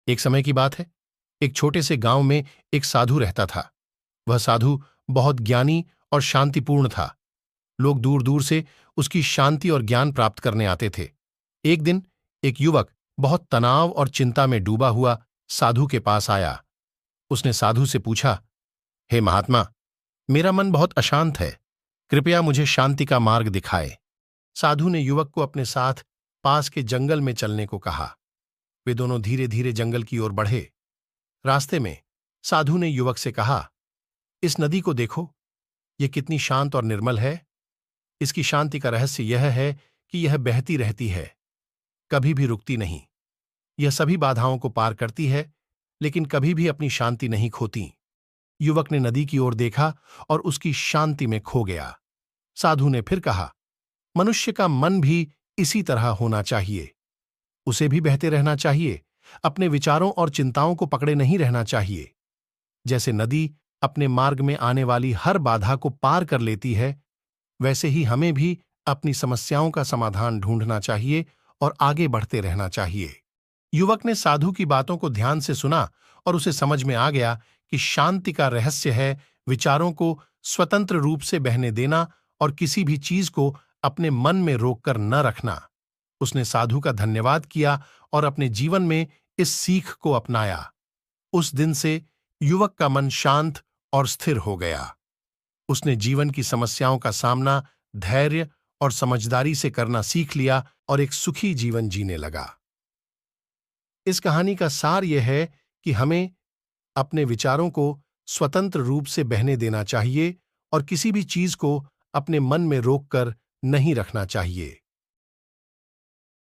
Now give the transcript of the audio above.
एक समय की बात है। एक छोटे से गांव में एक साधु रहता था। वह साधु बहुत ज्ञानी और शांतिपूर्ण था। लोग दूर दूर से उसकी शांति और ज्ञान प्राप्त करने आते थे। एक दिन एक युवक बहुत तनाव और चिंता में डूबा हुआ साधु के पास आया। उसने साधु से पूछा, हे महात्मा, मेरा मन बहुत अशांत है। कृपया मुझे शांति का मार्ग दिखाए। साधु ने युवक को अपने साथ पास के जंगल में चलने को कहा। वे दोनों धीरे धीरे जंगल की ओर बढ़े। रास्ते में साधु ने युवक से कहा, इस नदी को देखो, ये कितनी शांत और निर्मल है। इसकी शांति का रहस्य यह है कि यह बहती रहती है, कभी भी रुकती नहीं। यह सभी बाधाओं को पार करती है, लेकिन कभी भी अपनी शांति नहीं खोती। युवक ने नदी की ओर देखा और उसकी शांति में खो गया। साधु ने फिर कहा, मनुष्य का मन भी इसी तरह होना चाहिए। उसे भी बहते रहना चाहिए, अपने विचारों और चिंताओं को पकड़े नहीं रहना चाहिए। जैसे नदी अपने मार्ग में आने वाली हर बाधा को पार कर लेती है, वैसे ही हमें भी अपनी समस्याओं का समाधान ढूंढना चाहिए और आगे बढ़ते रहना चाहिए। युवक ने साधु की बातों को ध्यान से सुना और उसे समझ में आ गया कि शांति का रहस्य है विचारों को स्वतंत्र रूप से बहने देना और किसी भी चीज को अपने मन में रोककर न रखना। उसने साधु का धन्यवाद किया और अपने जीवन में इस सीख को अपनाया। उस दिन से युवक का मन शांत और स्थिर हो गया। उसने जीवन की समस्याओं का सामना धैर्य और समझदारी से करना सीख लिया और एक सुखी जीवन जीने लगा। इस कहानी का सार यह है कि हमें अपने विचारों को स्वतंत्र रूप से बहने देना चाहिए और किसी भी चीज को अपने मन में रोककर नहीं रखना चाहिए।